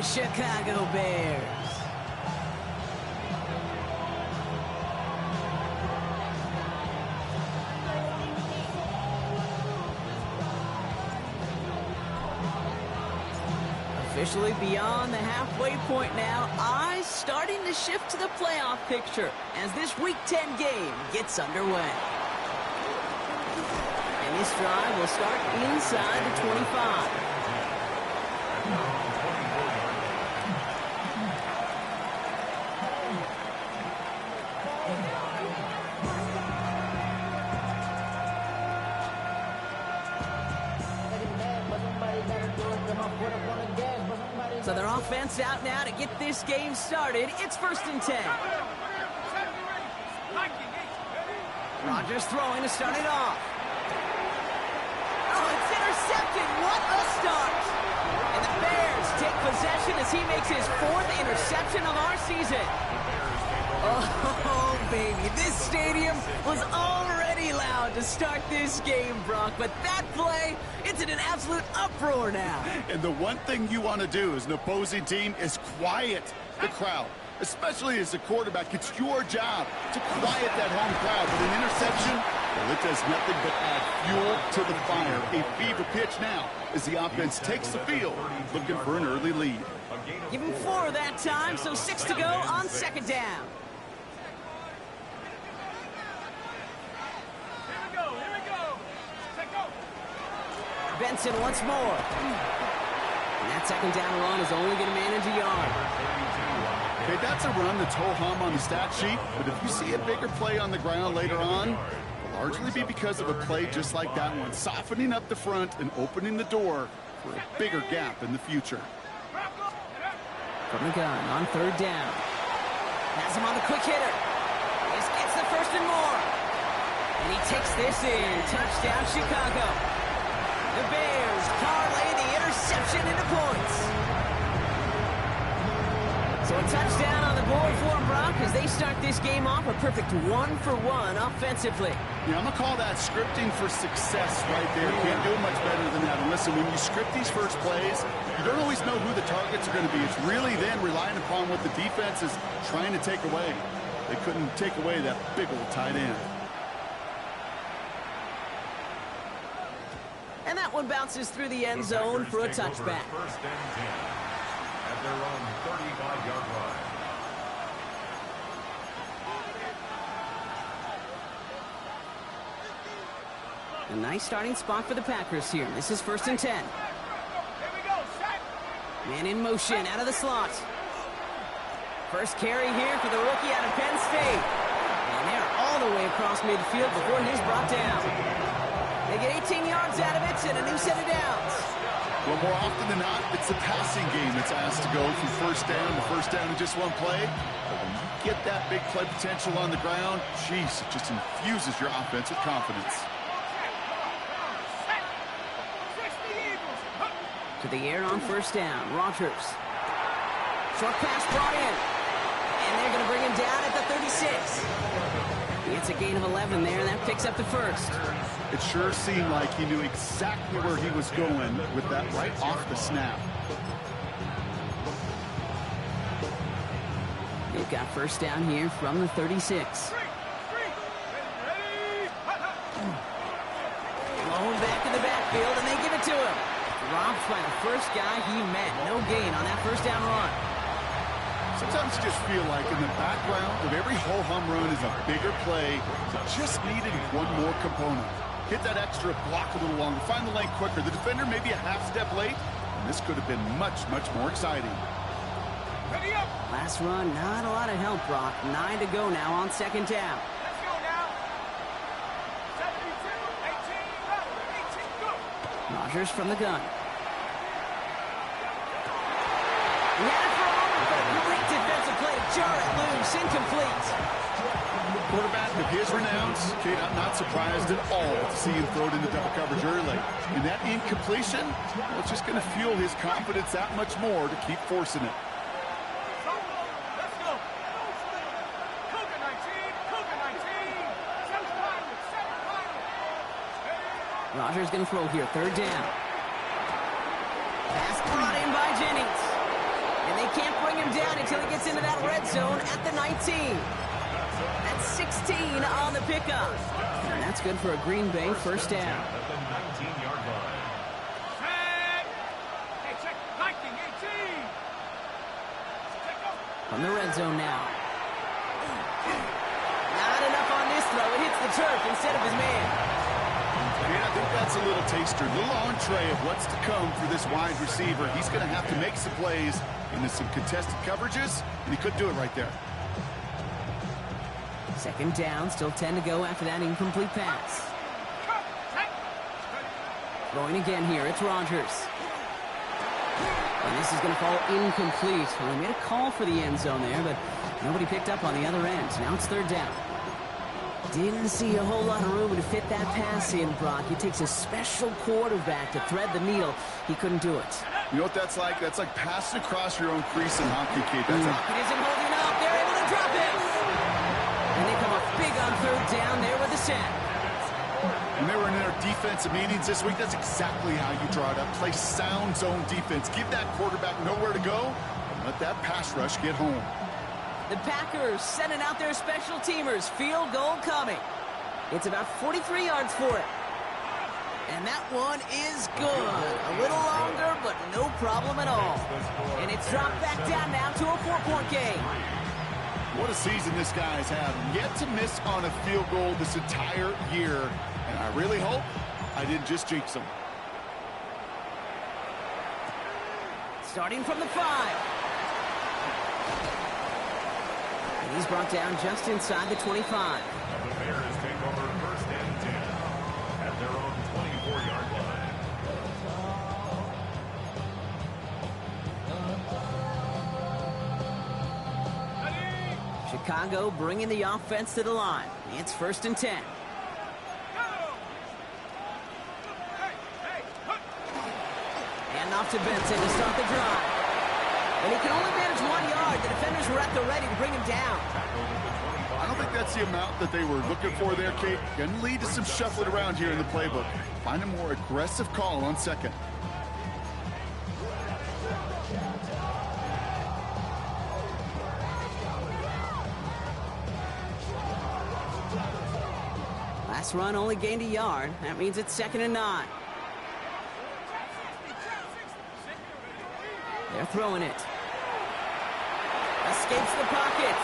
Chicago Bears. Officially beyond the halfway point now, eyes starting to shift to the playoff picture as this Week 10 game gets underway. And this drive will start inside the 25. So their offense out now to get this game started. It's 1st and 10. Rodgers throwing to start it off. Oh, it's intercepted. What a start. And the Bears take possession as he makes his 4th interception of our season. Oh, baby. This stadium was already loud to start this game, Brock. But that play, it's in an absolute uproar now. And the one thing you want to do as an opposing team is quiet the crowd. Especially as a quarterback, it's your job to quiet that home crowd. But an interception, well, it does nothing but add fuel to the fire. A fever pitch now as the offense takes the field, looking for an early lead. Give him 4 that time, so 6 to go on 2nd down. Benson once more. And that 2nd down run is only going to manage a yard. Okay, that's a run that's ho-hum on the stat sheet, but if you see a bigger play on the ground later on, it'll largely be because of a play just like that one, softening up the front and opening the door for a bigger gap in the future. From the gun on 3rd down. Has him on the quick hitter. This gets the 1st and more. And he takes this in. Touchdown, Chicago. The Bears parlay the interception into points. So a touchdown on the board for them, Brock, as they start this game off a perfect 1-for-1 offensively. Yeah, I'm going to call that scripting for success right there. Can't do it much better than that. And listen, when you script these first plays, you don't always know who the targets are going to be. It's really then relying upon what the defense is trying to take away. They couldn't take away that big old tight end. And that one bounces through the end zone for a touchback. 1st and 10 at their own 35-yard line. A nice starting spot for the Packers here. This is 1st and 10. Man in motion out of the slot. First carry here for the rookie out of Penn State. And they're all the way across midfield before he's brought down. They get 18 yards out of it and a new set of downs. Well, more often than not, it's the passing game that's asked to go from 1st down to 1st down in just one play. But when you get that big play potential on the ground, geez, it just infuses your offense with confidence. To the air on 1st down. Rodgers. Short pass brought in. And they're going to bring him down at the 36. It's a gain of 11 there, and that picks up the 1st. It sure seemed like he knew exactly where he was going with that right off the snap. They've got 1st down here from the 36. Blown back in the backfield, and they give it to him. Dropped by the first guy he met. No gain on that 1st down run. Sometimes you just feel like in the background of every ho-hum run is a bigger play that just needed one more component. Hit that extra block a little longer, find the lane quicker. The defender maybe a half step late, and this could have been much, much more exciting. Last run, not a lot of help, Brock. 9 to go now on 2nd down. Let's go now. 72, 18, go. Rodgers from the gun. He had it for a great defensive play to jar it loose, incomplete. Quarterback of his renowns, okay, I'm not surprised at all to see him throw it into double coverage early. And that incompletion, well, it's just going to fuel his confidence that much more to keep forcing it. Let's go. Cougar 19, Cougar 19. 7-5. Rodgers going to throw here, 3rd down. Pass brought in by Jennings. They can't bring him down until he gets into that red zone at the 19. That's 16 on the pickup. And that's good for a Green Bay first down. At the 19-yard line. Set. Hey, check. 19, 18. Check up. From the red zone now. Not enough on this throw. It hits the turf instead of his man. Yeah, I think that's a little taster, a little entree of what's to come for this wide receiver. He's going to have to make some plays into some contested coverages, and he couldn't do it right there. Second down, still 10 to go after that incomplete pass. Throwing again here, it's Rodgers. And this is going to fall incomplete. Well, they made a call for the end zone there, but nobody picked up on the other end. Now it's third down. Didn't see a whole lot of room to fit that pass in, Brock. It takes a special quarterback to thread the needle. He couldn't do it. You know what that's like? That's like passing across your own crease in hockey, Kate. That's It isn't holding up. They're able to drop it. And they come up big on third down there with the sack. When they were in their defensive meetings this week, that's exactly how you draw it up. Play sound zone defense. Give that quarterback nowhere to go, and let that pass rush get home. The Packers sending out their special teamers. Field goal coming. It's about 43 yards for it. And that one is good. A little longer, but no problem at all. And it's dropped back down now to a 4-point game. What a season this guy's had. Yet to miss on a field goal this entire year. And I really hope I didn't just jinx him. Starting from the 5. And he's brought down just inside the 25. The Bears take over first and 10 at their own 24-yard line. Chicago bringing the offense to the line. It's first and 10. And off to Benson to start the drive. And he can only manage 1 yard. The defenders were at the ready to bring him down. I don't think that's the amount that they were looking for there, Kate. Going to lead to some shuffling around here in the playbook. Find a more aggressive call on second. Last run only gained a yard. That means it's 2nd and 9. They're throwing it. Escapes the pocket.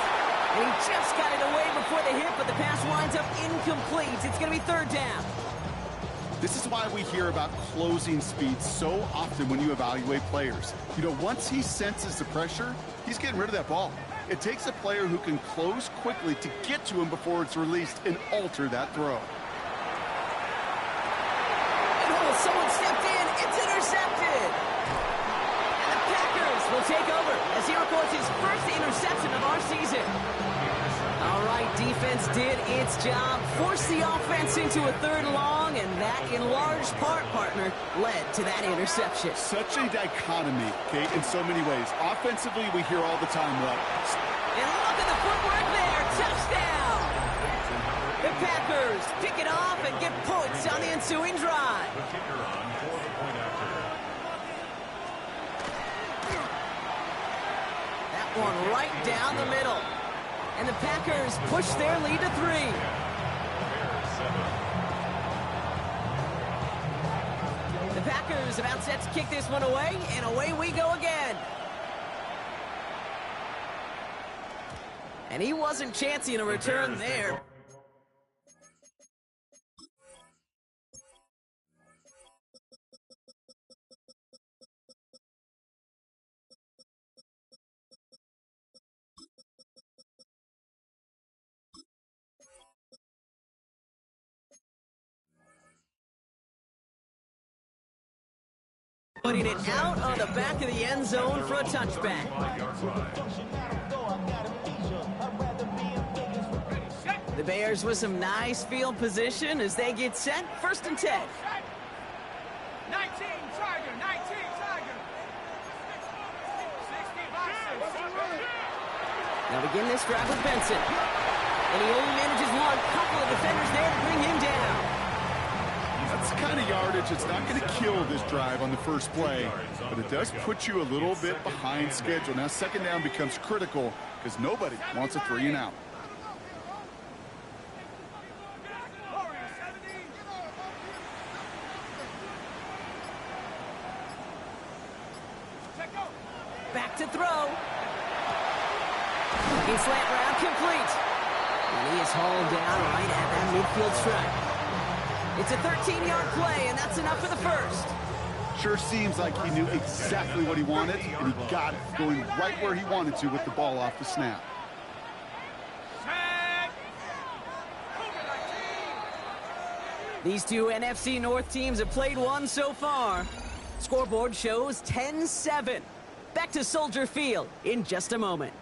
And he just got it away before the hit, but the pass winds up incomplete. It's going to be third down. This is why we hear about closing speed so often when you evaluate players. You know, once he senses the pressure, he's getting rid of that ball. It takes a player who can close quickly to get to him before it's released and alter that throw. Oh, someone stepped in. It's intercepted. And the Packers will take over as he records his first interception of our season. All right, defense did its job, forced the offense into a third long, and that, in large part, partner, led to that interception. Such a dichotomy, Kate, in so many ways. Offensively, we hear all the time, what? And look at the footwork there. Touchdown. The Packers pick it off and get points on the ensuing drive. The kicker on for the point after. That one right down the middle. And the Packers push their lead to 3. The Packers about set to kick this one away, and away we go again. And he wasn't chancing a return there. Putting it out on the back of the end zone for a touchback. The Bears with some nice field position as they get set. First and 10. 19, Tiger, 19, Tiger. 60, Now begin this drive with Benson. And he only manages one. Couple of defenders there to bring him down. That's That's the kind of yardage that's not going to kill this drive on the first play, but it does put you a little bit behind schedule. Now second down becomes critical because nobody wants a 3 and out. Back to throw. Looking slant route complete. And he is hauled down right at that midfield stripe. It's a 13-yard play, and that's enough for the first. Sure seems like he knew exactly what he wanted, and he got it going right where he wanted to with the ball off the snap. These two NFC North teams have played one so far. Scoreboard shows 10-7. Back to Soldier Field in just a moment.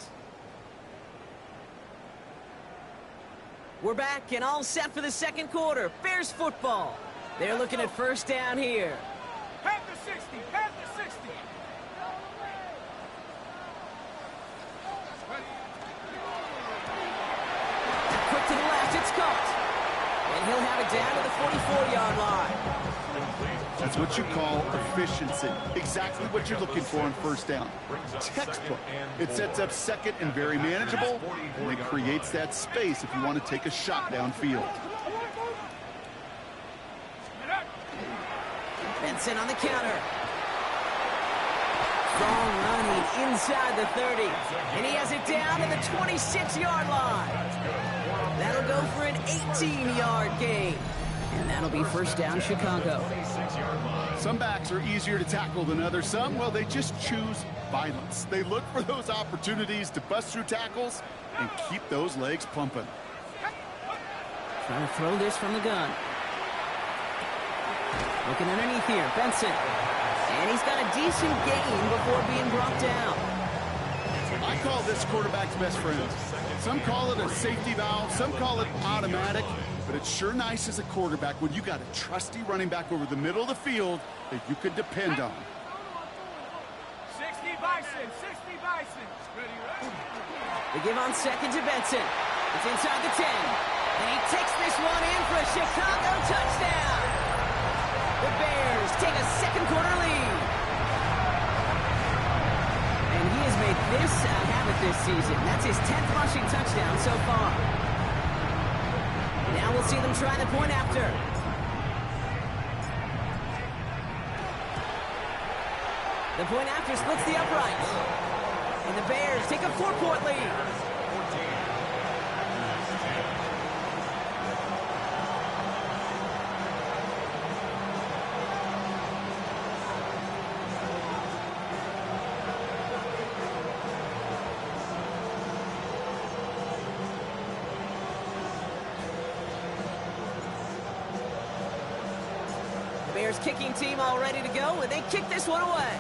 We're back and all set for the second quarter. Bears football. They're looking at first down here. Head to 60. Head to 60. Quick to the left. It's caught. And he'll have it down to the 44-yard line. That's what you call efficiency. Exactly what you're looking for on first down. Textbook. It sets up second and very manageable, and it creates that space if you want to take a shot downfield. Benson on the counter. Strong running inside the 30. And he has it down to the 26-yard line. That'll go for an 18-yard gain. And that'll be first down, Chicago. Some backs are easier to tackle than others. Some, well, they just choose violence. They look for those opportunities to bust through tackles and keep those legs pumping. Trying to throw this from the gun. Looking underneath here, Benson. And he's got a decent gain before being brought down. I call this quarterback's best friend. Some call it a safety valve, some call it automatic, but it's sure nice as a quarterback when you got a trusty running back over the middle of the field that you can depend on. 60 Bison. 60 Bison. Ready, right? They give on second to Benson. It's inside the 10. And he takes this one in for a Chicago touchdown. The Bears take a second quarter lead. And he has made this a habit this season. That's his 10th rushing touchdown so far. Now we'll see them try the point after. The point after splits the uprights. And the Bears take a 4-point lead. Bears kicking team all ready to go, and they kick this one away.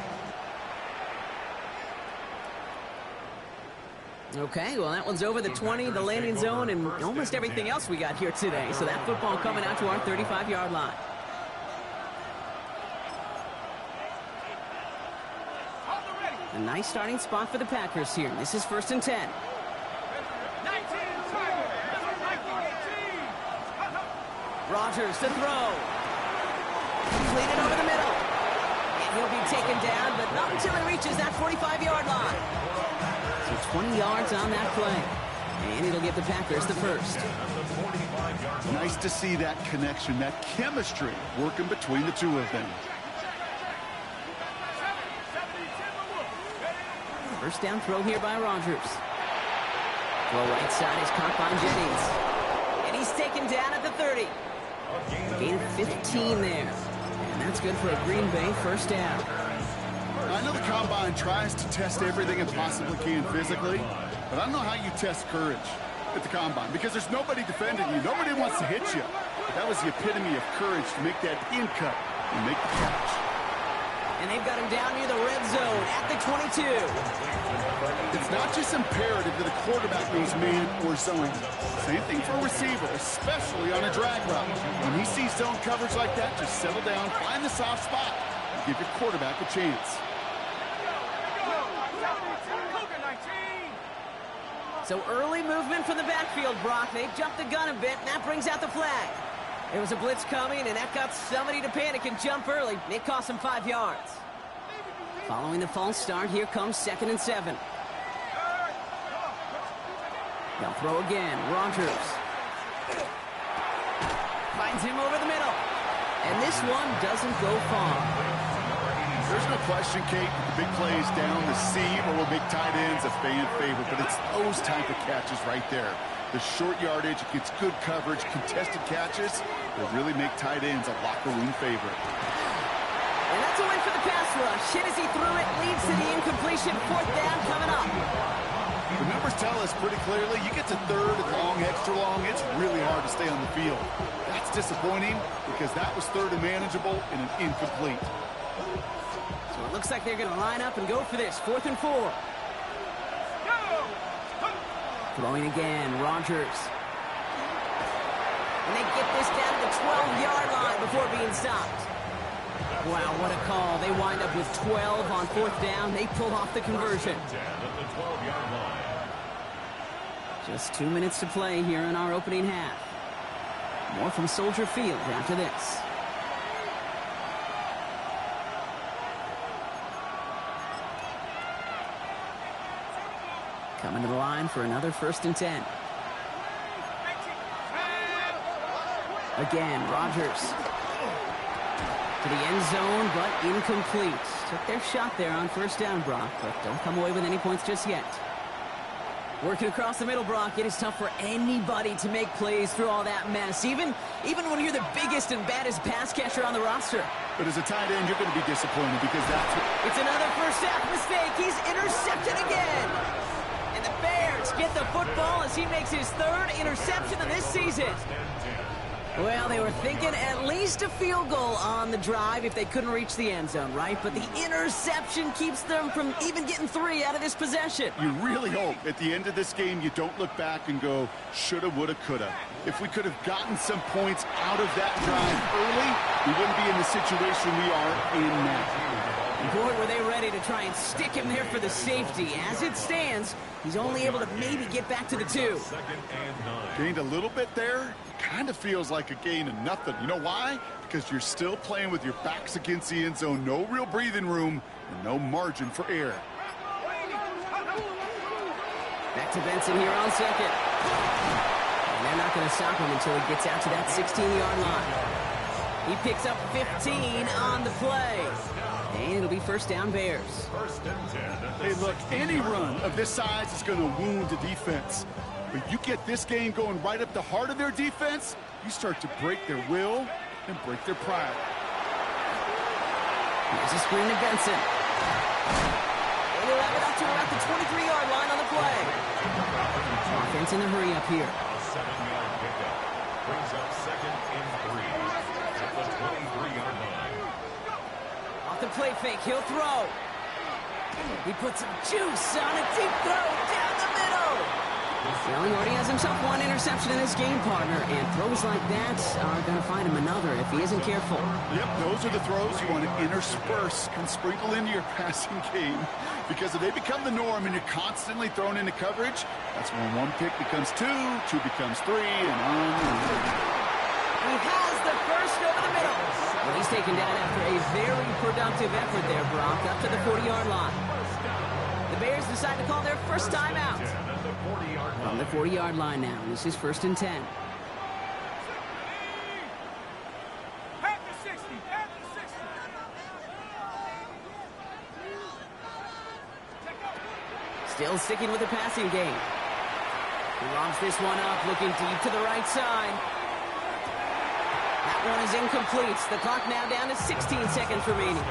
Okay, well, that one's over the 20, the landing zone, and almost everything else we got here today. So that football coming out to our 35-yard line. A nice starting spot for the Packers here. This is 1st and 10. 19 target. 18. Rodgers to throw. He's leading over the middle. And he'll be taken down, but not until he reaches that 45-yard line. So 20 yards on that play. And it'll give the Packers the first. Nice to see that connection, that chemistry working between the two of them. First down throw here by Rodgers. Throw right side is caught by Jennings. And he's taken down at the 30. A gain of 15 there. And that's good for a Green Bay first down. I know the Combine tries to test everything it possibly can physically, but I don't know how you test courage at the Combine because there's nobody defending you. Nobody wants to hit you. But that was the epitome of courage to make that in cut and make the catch. And they've got him down near the red zone at the 22. It's not just imperative that a quarterback knows man or zone. Same thing for a receiver, especially on a drag route. When he sees zone coverage like that, just settle down, find the soft spot, and give your quarterback a chance. So early movement from the backfield, Brock. They jumped the gun a bit, and that brings out the flag. There was a blitz coming, and that got somebody to panic and jump early. It cost him 5 yards. Following the false start, here comes 2nd and 7. They'll throw again. Rodgers finds him over the middle. And this one doesn't go far. There's no question, Kate, the big plays down the seam or will make tight ends a fan favorite, but it's those type of catches right there. The short yardage, it gets good coverage, contested catches that really make tight ends a locker room favorite. And that's a win for the pass rush. Hit as he threw it, leads to the incompletion. 4th down coming up. The numbers tell us pretty clearly, you get to 3rd and long, extra long, it's really hard to stay on the field. That's disappointing because that was 3rd and manageable and an incomplete. So it looks like they're going to line up and go for this. 4th and 4. Throwing again, Rodgers. And they get this down to the 12-yard line before being stopped. Wow, what a call. They wind up with 12 on 4th down. They pull off the conversion. Just 2 minutes to play here in our opening half. More from Soldier Field after this. Coming to the line for another 1st and 10. Again, Rodgers to the end zone, but incomplete. Took their shot there on 1st down, Brock, but don't come away with any points just yet. Working across the middle, Brock, it is tough for anybody to make plays through all that mess, even when you're the biggest and baddest pass catcher on the roster. But as a tight end, you're going to be disappointed because that's what... It's another first half mistake. He's intercepted again. And the Bears get the football as he makes his 3rd interception of this season. Well, they were thinking at least a field goal on the drive if they couldn't reach the end zone, right? But the interception keeps them from even getting 3 out of this possession. You really hope at the end of this game you don't look back and go, shoulda, woulda, coulda. If we could have gotten some points out of that drive early, we wouldn't be in the situation we are in now. Boy, were they ready to try and stick him there for the safety. As it stands, he's only able to maybe get back to the 2. Gained a little bit there. Kind of feels like a gain of nothing. You know why? Because you're still playing with your backs against the end zone. No real breathing room and no margin for error. Back to Benson here on 2nd. And they're not going to stop him until he gets out to that 16-yard line. He picks up 15 on the play. And it'll be 1st down Bears. Hey, look, any run of this size is going to wound the defense. But you get this game going right up the heart of their defense, you start to break their will and break their pride. Here's a screen to Benson. And he'll have it up to about the 23-yard line on the play. Offense in the hurry up here. A 7-yard pickup brings up 2nd and 3 at the 23-yard line. Off the play fake, he'll throw. He puts some juice on a deep throw down the middle. Well, he already has himself 1 interception in this game, partner, and throws like that are going to find him another if he isn't careful. Yep, those are the throws you want to intersperse and sprinkle into your passing game, because if they become the norm and you're constantly thrown into coverage, that's when 1 pick becomes 2, 2 becomes 3, and on. He has the first over the middle. Well, he's taken down after a very productive effort there, Brock, up to the 40-yard line. The Bears decide to call their first timeout. On the 40-yard line now. This is 1st and 10. At the 60, at the 60. Still sticking with the passing game. He lobs this one up, looking deep to the right side. That one is incomplete. The clock now down to 16 seconds remaining.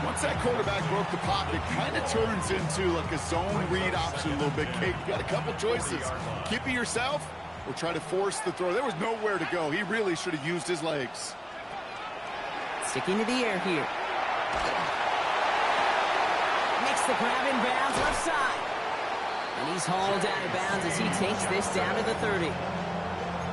Once that quarterback broke the pocket, kind of turns into like a zone read option a little bit. Kate, you got a couple choices. Keep it yourself or try to force the throw. There was nowhere to go. He really should have used his legs. Sticking to the air here. Makes the grab in bounds left side. And he's hauled out of bounds as he takes this down to the 30.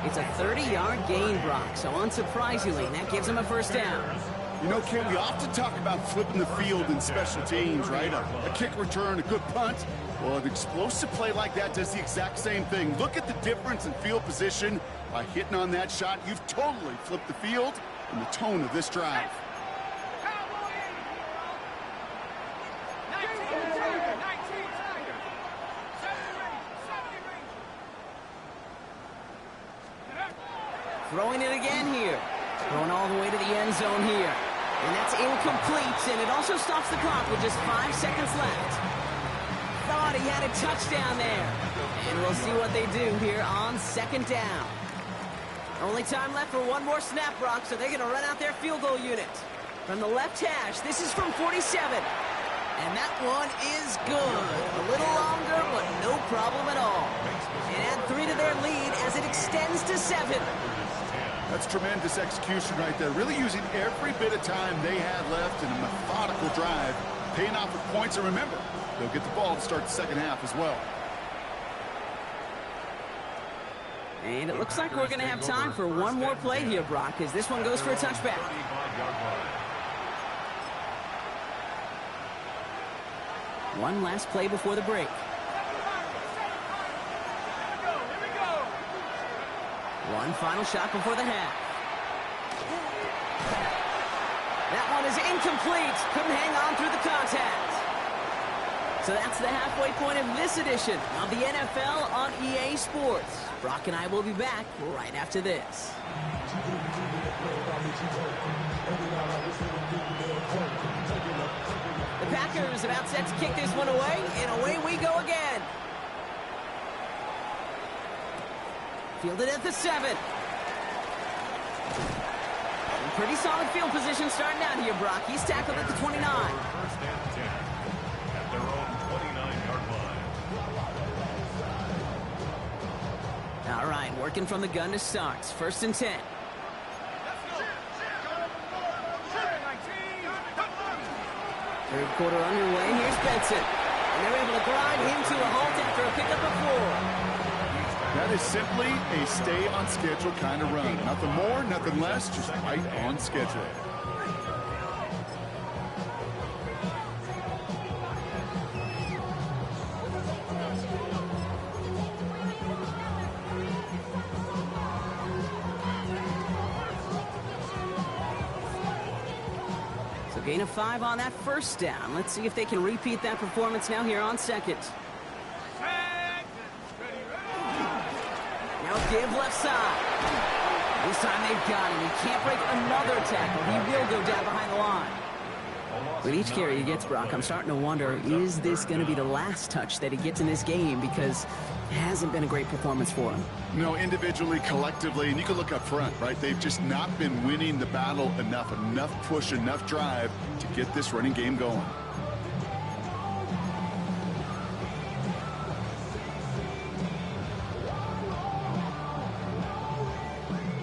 It's a 30-yard gain, Brock, so unsurprisingly, that gives him a 1st down. You know, Ken, we often talk about flipping the field in special teams, right? A kick return, a good punt. Well, an explosive play like that does the exact same thing. Look at the difference in field position By hitting on that shot, you've totally flipped the field and the tone of this drive. Throwing it again here. Going all the way to the end zone here. And that's incomplete, and it also stops the clock with just 5 seconds left. Thought he had a touchdown there. And we'll see what they do here on second down. Only time left for one more snap, Brock, so they're going to run out their field goal unit. From the left hash, this is from 47. And that one is good. A little longer, but no problem at all. And add 3 to their lead as it extends to 7. That's tremendous execution right there. Really using every bit of time they had left in a methodical drive. Paying off with points, and remember, they'll get the ball to start the second half as well. And it looks like we're going to have time for one more play here, Brock, as this one goes for a touchback. One last play before the break. One final shot before the half. That one is incomplete. Couldn't hang on through the contact. So that's the halfway point of this edition of the NFL on EA Sports. Brock and I will be back right after this. The Packers about set to kick this one away, and away we go again. Fielded at the 7. Pretty solid field position starting out here, Brock. He's tackled at the 29. First and 10 at their own 29-yard line. All right, working from the gun to start. First and 10. Third quarter underway. Here's Benson. And they're able to grind him to a halt after a pickup of 4. That is simply a stay-on-schedule kind of run. Nothing more, nothing less, just right on schedule. So gain of 5 on that first down. Let's see if they can repeat that performance now here on second. Give left side. This time they've got him. He can't break another tackle. He will go down behind the line. With each carry he gets, Brock, I'm starting to wonder, is this going to be the last touch that he gets in this game? Because it hasn't been a great performance for him. No, individually, collectively, and you can look up front, right? They've just not been winning the battle enough push, enough drive to get this running game going.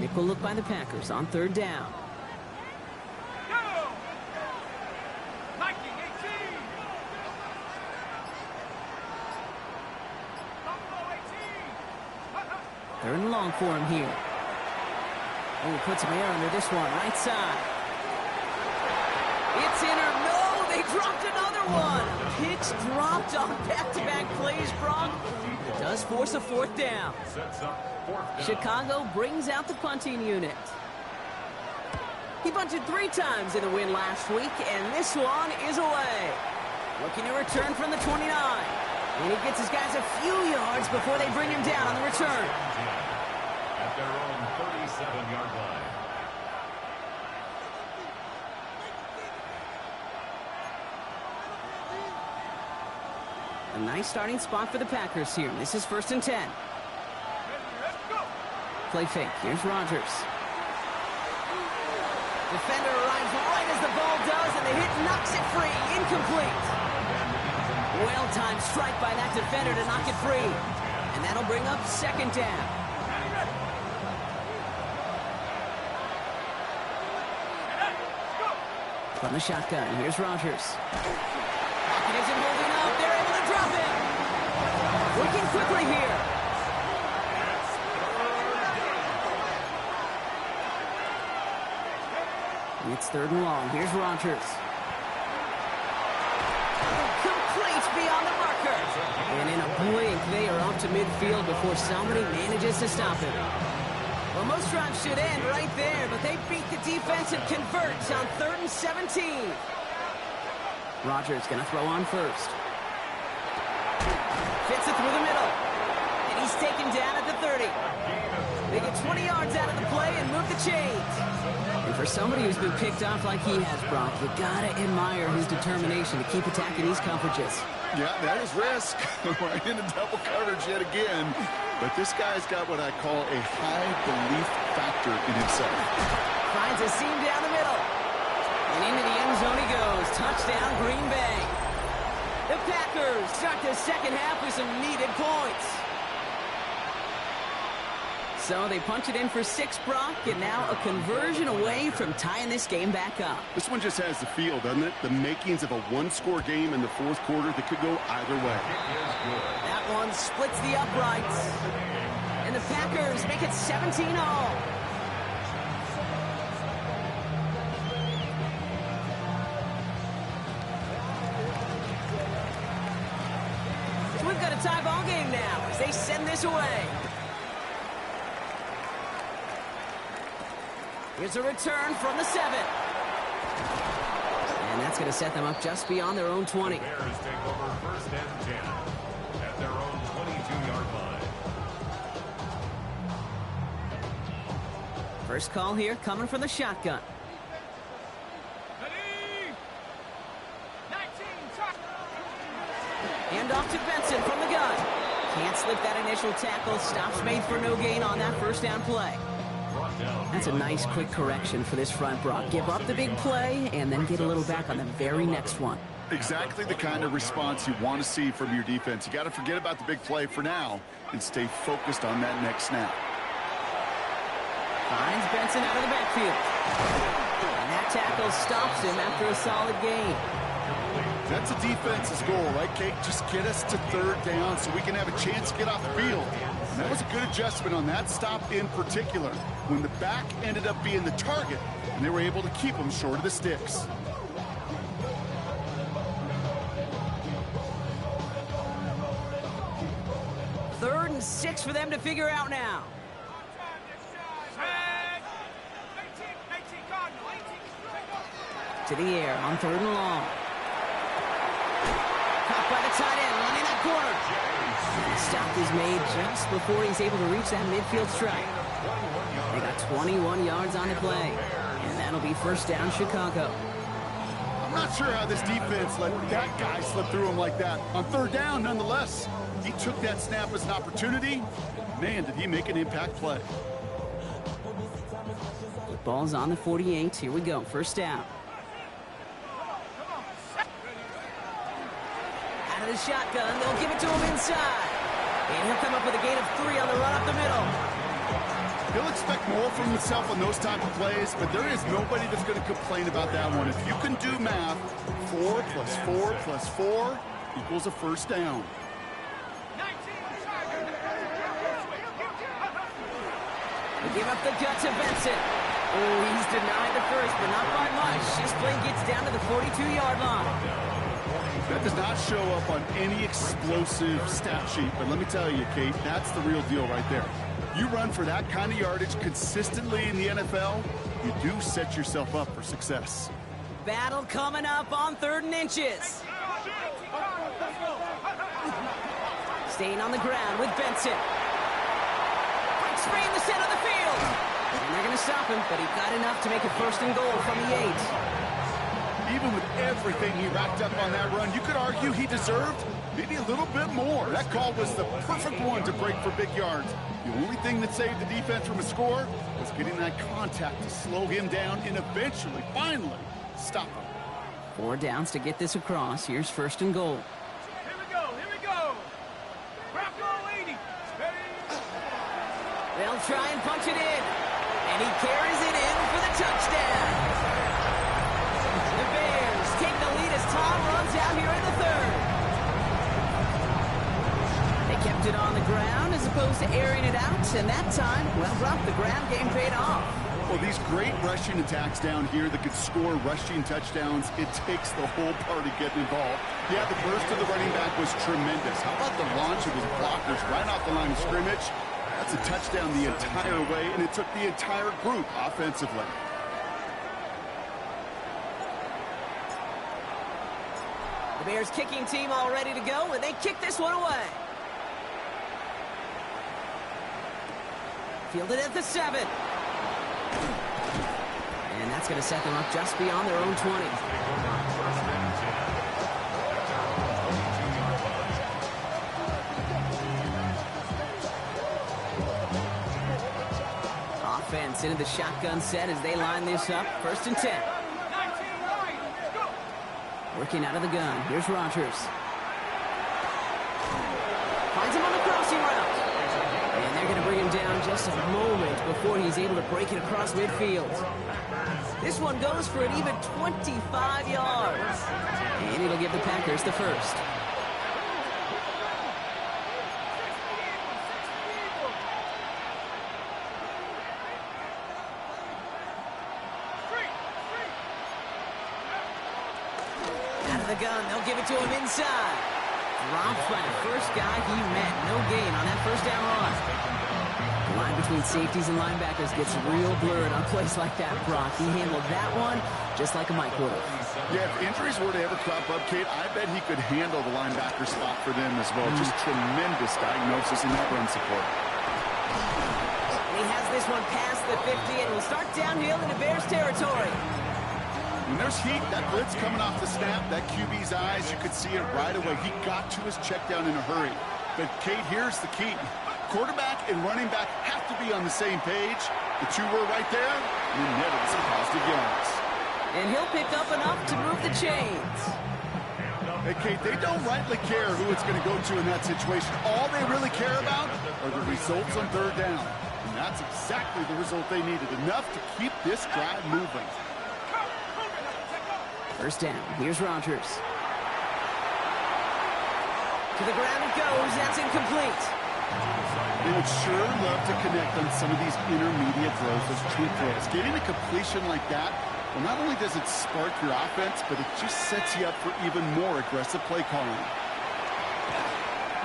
Nickel look by the Packers on third down. Third and long for him here. Oh, he puts some air under this one, right side. It's in or no, they dropped another one. Pitch dropped on back-to-back plays, Brock. It does force a fourth down. Chicago brings out the punting unit. He punted 3 times in the win last week, and this one is away. Looking to return from the 29. And he gets his guys a few yards before they bring him down on the return. At their own 37-yard line. A nice starting spot for the Packers here. This is first and 10. Play fake. Here's Rodgers. Defender arrives right as the ball does, and the hit knocks it free. Incomplete. Well-timed strike by that defender to knock it free. And that'll bring up second down. From the shotgun, here's Rodgers. Pocket isn't holding up. They're able to drop it. Working quickly here. It's third and long. Here's Rodgers. Complete beyond the marker. And in a blink, they are off to midfield before somebody manages to stop him. Well, most drives should end right there, but they beat the defense and convert on 3rd and 17. Rodgers going to throw on first. Fits it through the middle. And he's taken down at the 30. They get 20 yards out of the play and move the chains. And for somebody who's been picked off like he has, Brock, you gotta admire his determination to keep attacking these coverages. Yeah, that is risk. We're in a double coverage yet again. But this guy's got what I call a high belief factor in himself. Finds a seam down the middle. And into the end zone he goes. Touchdown, Green Bay. The Packers start the second half with some needed points. So they punch it in for 6, Brock, and now a conversion away from tying this game back up. This one just has the feel, doesn't it? The makings of a one-score game in the 4th quarter that could go either way. That one splits the uprights. And the Packers make it 17-all. So we've got a tie ball game now as they send this away. Here's a return from the 7. And that's going to set them up just beyond their own 20. Bears take over 1st and 10 at their own 22-yard line. First call here coming from the shotgun. Ready? 19, Hand off to Benson from the gun. Can't slip that initial tackle. Stops made for no gain on that first down play. That's a nice quick correction for this front, Brock. Give up the big play and then get a little back on the very next one. Exactly the kind of response you want to see from your defense. You got to forget about the big play for now and stay focused on that next snap. Finds Benson out of the backfield. And that tackle stops him after a solid gain. That's a defense's goal, right, Kate? Just get us to 3rd down so we can have a chance to get off the field. And that was a good adjustment on that stop in particular, when the back ended up being the target, and they were able to keep him short of the sticks. Third and 6 for them to figure out now. To the air on 3rd and long. Caught by the tight end, running that corner. The stop is made just before he's able to reach that midfield strike. They got 21 yards on the play, and that'll be 1st down Chicago. I'm not sure how this defense let that guy slip through him like that. On 3rd down, nonetheless, he took that snap as an opportunity. Man, did he make an impact play. The ball's on the 48. Here we go, 1st down. Out of the shotgun, they'll give it to him inside. And he'll come up with a gain of 3 on the run up the middle. He'll expect more from himself on those type of plays, but there is nobody that's going to complain about that one. If you can do math, 4 plus 4 plus 4 equals a 1st down. They give up the gut to Benson. Oh, he's denied the first, but not by much. This play gets down to the 42-yard line. That does not show up on any explosive stat sheet, but let me tell you, Kate, that's the real deal right there. You run for that kind of yardage consistently in the NFL, you do set yourself up for success. Battle coming up on 3rd and inches. Staying on the ground with Benson. Breaks free in the center of the field. And they're going to stop him, but he got enough to make a 1st and goal from the 8. Even with everything he racked up on that run, you could argue he deserved maybe a little bit more. That call was the perfect one to break for big yards. The only thing that saved the defense from a score was getting that contact to slow him down and eventually, finally, stop him. 4 downs to get this across. Here's 1st and goal. Here we go, here we go. Bronco 80. They'll try and punch it in. And he carries it in for the touchdown. The Bears take the lead as Tom runs out here in the 3rd. They kept it on the ground as opposed to airing it out. And that time, well, Brock, the ground game paid off. Well, these great rushing attacks down here that could score rushing touchdowns, it takes the whole party getting involved. Yeah, the burst of the running back was tremendous. How about the launch of his blockers right off the line of scrimmage? That's a touchdown the entire way, and it took the entire group offensively. The Bears kicking team all ready to go, and they kick this one away. Fielded at the 7. And that's going to set them up just beyond their own 20. Offense into the shotgun set as they line this up. 1st and 10. Working out of the gun. Here's Rodgers. Finds him on the crossing route. And they're going to bring him down just a moment before he's able to break it across midfield. This one goes for an even 25 yards. And it'll give the Packers the first. Out of the gun, they'll give it to him inside. Dropped by the first guy he met. No gain on that first down run. The line between safeties and linebackers gets real blurred on plays like that, Brock. He handled that one just like a Mike would have. Yeah, if injuries were to ever crop up, Kate, I bet he could handle the linebacker spot for them as well. Just tremendous diagnosis in that run support. He has this one past the 50 and will start downhill into Bears territory. When there's heat, that blitz coming off the snap, that QB's eyes, you could see it right away. He got to his check down in a hurry. But, Kate, here's the key. Quarterback and running back have to be on the same page. The two were right there, and he netted some positive yards. And he'll pick up enough to move the chains. Hey, Kate, they don't rightly care who it's going to go to in that situation. All they really care about are the results on 3rd down. And that's exactly the result they needed, enough to keep this drive moving. 1st down. Here's Rodgers. To the ground it goes. That's incomplete. They would sure love to connect on some of these intermediate throws, those twin throws. Getting a completion like that, well, not only does it spark your offense, but it just sets you up for even more aggressive play calling.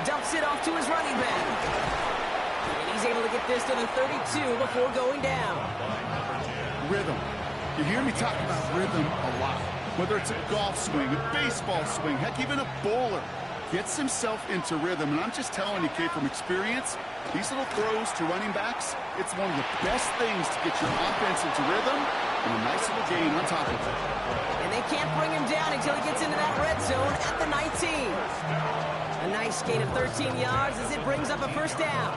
Dumps it off to his running back. And he's able to get this to the 32 before going down. Rhythm. You hear me talk about rhythm a lot. Whether it's a golf swing, a baseball swing, heck, even a bowler. Gets himself into rhythm. And I'm just telling you, Kate, from experience, these little throws to running backs, it's one of the best things to get your offense into rhythm and a nice little gain on top of it. And they can't bring him down until he gets into that red zone at the 19. A nice gain of 13 yards as it brings up a 1st down.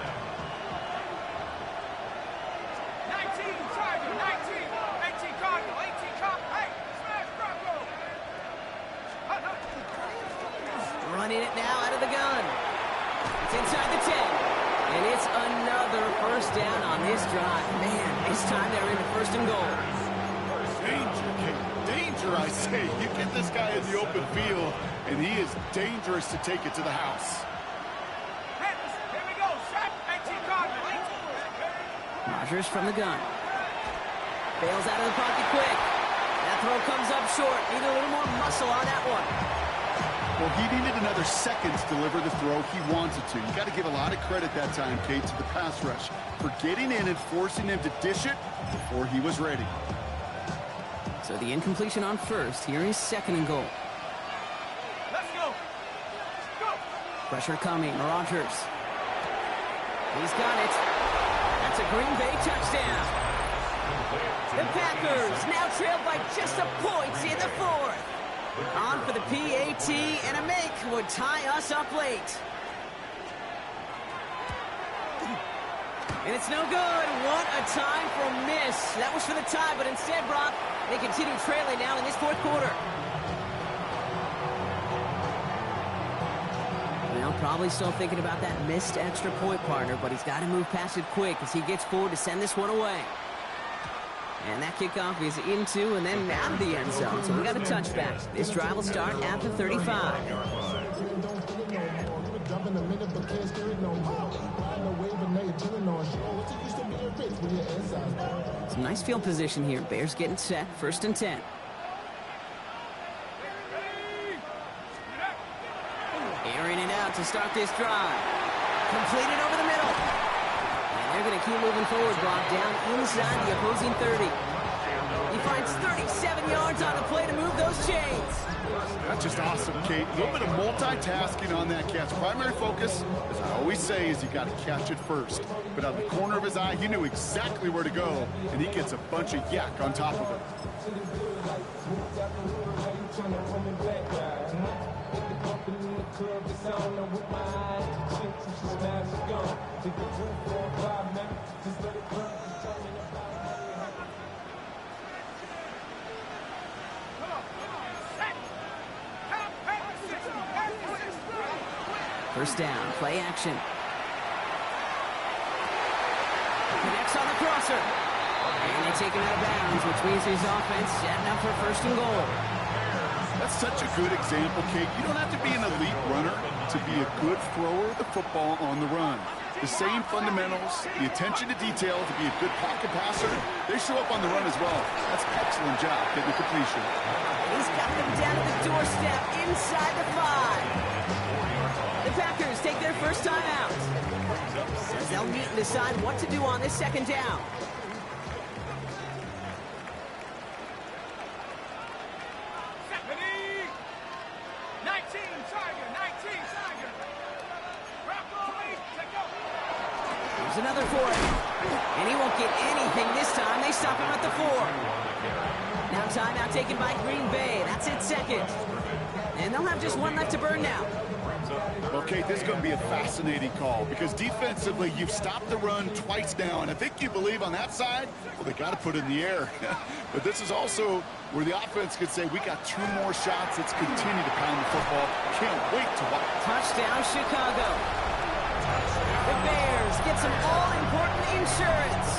19 Tiger, 19, 18 Cardinal, 18 Cardinal. Hey, smash Bronco. Running it now out of the gun. It's inside the 10. And it's another 1st down on this drive. Man, this time they're in the 1st and goal. Danger, Kate. Danger, I say. You get this guy in the open field, and he is dangerous to take it to the house. Here we go, set, 18 Cardinal, 18. Rodgers from the gun. Bails out of the pocket quick. That throw comes up short. Need a little more muscle on that one. Well, he needed another second to deliver the throw he wanted to. You got to give a lot of credit that time, Kate, to the pass rush for getting in and forcing him to dish it before he was ready. So the incompletion on 1st. Here is 2nd and goal. Let's go. Go. Pressure coming. Rodgers. He's got it. That's a Green Bay touchdown. The Packers now trail by just a point in the 4th. On for the PAT, and a make would tie us up late. And it's no good. What a time for a miss. That was for the tie, but instead, Brock, they continue trailing now in this 4th quarter. Well, probably still thinking about that missed extra point, partner, but he's got to move past it quick as he gets forward to send this one away. And that kickoff is into and then out of the end zone. So we got a touchback. This drive will start at the 35. Some nice field position here. Bears getting set. 1st and 10. Airing it out to start this drive. Completed over the middle. they're going to keep moving forward, Brock, down inside the opposing 30. He finds 37 yards on the play to move those chains. That's just awesome, Kate. A little bit of multitasking on that catch. Primary focus, as I always say, is you got to catch it first. But out of the corner of his eye, he knew exactly where to go, and he gets a bunch of yak on top of it. First down, play action. Connects on the crosser. And they take him out of bounds, which means his offense setting up for first and goal. That's such a good example, Kate. You don't have to be an elite runner to be a good thrower of the football on the run. The same fundamentals, the attention to detail to be a good pocket passer, they show up on the run as well. That's an excellent job getting the completion. He's got them down to the doorstep inside the 5. The Packers take their first time out. Says they'll meet and decide what to do on this second down. There's another for him. And he won't get anything this time. They stop him at the 4. Now timeout taken by Green Bay. That's it, second. And they'll have just one left to burn now. Okay, this is going to be a fascinating call because defensively you've stopped the run twice now, and I think you believe on that side, well, they got to put it in the air. But this is also where the offense could say, we got 2 more shots. Let's continue to pound the football. Can't wait to watch. Touchdown, Chicago. The Bears get some all-important insurance.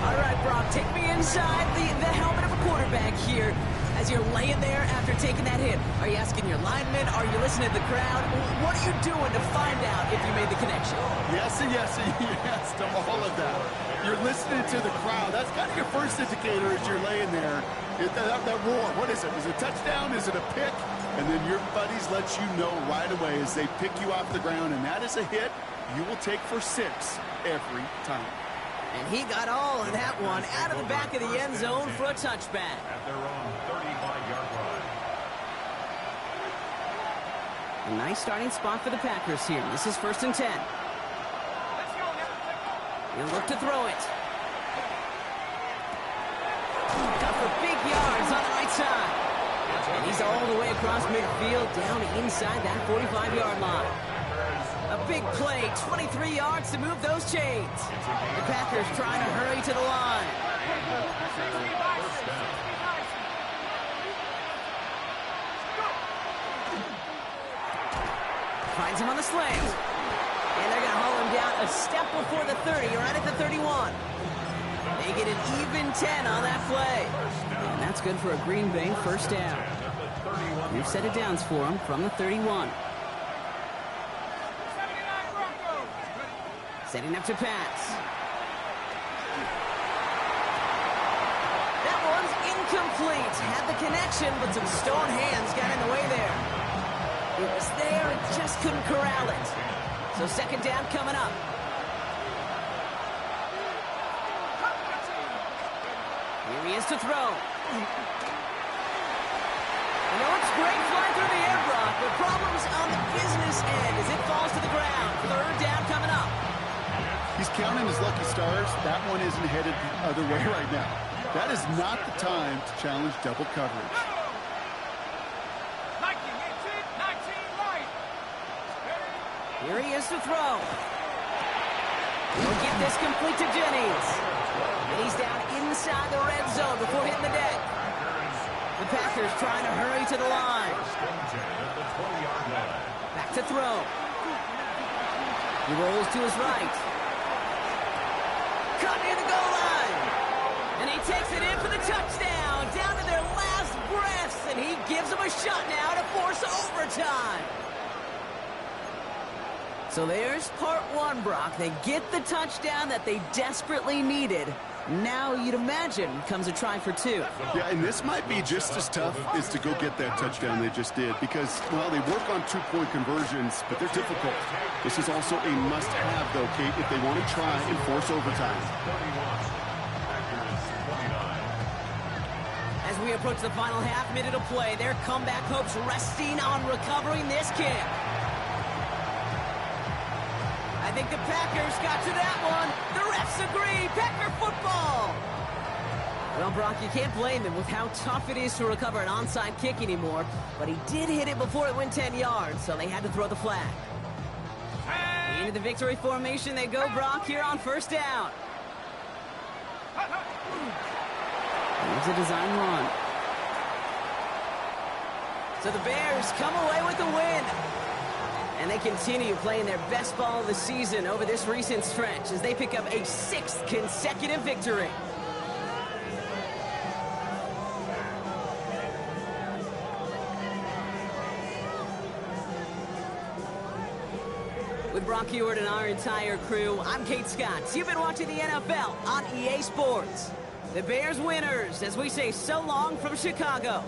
All right, Brock, take me inside the helmet of a quarterback here. As you're laying there after taking that hit, are you asking your linemen? Are you listening to the crowd? What are you doing to find out if you made the connection? Yes and yes and yes to all of that. You're listening to the crowd. That's kind of your first indicator as you're laying there. That roar, what is it? Is it a touchdown? Is it a pick? And then your buddies let you know right away as they pick you off the ground, and that is a hit you will take for 6 every time. And he got all of that one out of the back of the end zone for a touchback. At their own 35-yard line. A nice starting spot for the Packers here. This is 1st and 10. He'll look to throw it. Got for big yards on the right side. And he's all the way across midfield down inside that 45-yard line. A big play, 23 yards to move those chains. The Packers trying to hurry to the line. Finds him on the sling. And they're going to haul him down a step before the 30, right at the 31. They get an even 10 on that play. And that's good for a Green Bay first down. New set of downs for him from the 31. Setting up to pass. That one's incomplete. Had the connection, but some stone hands got in the way there. It was there and just couldn't corral it. So second down coming up. Here he is to throw. You know, it's great flying through the air, Brock, but problems on the business end as it falls to the ground. Third down coming up. He's counting his lucky stars. That one isn't headed the other way right now. That is not the time to challenge double coverage. Here he is to throw. He'll get this complete to Jennings. And he's down inside the red zone before hitting the deck. The Packers trying to hurry to the line. Back to throw. He rolls to his right. Caught near the goal line. And he takes it in for the touchdown. Down to their last breaths. And he gives them a shot now to force overtime. So there's part one, Brock. They get the touchdown that they desperately needed. Now you'd imagine comes a try for 2. Yeah, and this might be just as tough as to go get that touchdown they just did because, well, they work on two-point conversions, but they're difficult. This is also a must-have, though, Kate, if they want to try and force overtime. As we approach the final half minute of play, their comeback hopes resting on recovering this kick. I think the Packers got to that one. The refs agree. Packer football. Well, Brock, you can't blame him with how tough it is to recover an onside kick anymore. But he did hit it before it went 10 yards, so they had to throw the flag. Into the victory formation they go, Brock, here on first down. Here's a design run. So the Bears come away with the win. And they continue playing their best ball of the season over this recent stretch as they pick up a 6th consecutive victory. With Brock Huard and our entire crew, I'm Kate Scott. You've been watching the NFL on EA Sports. The Bears winners as we say so long from Chicago.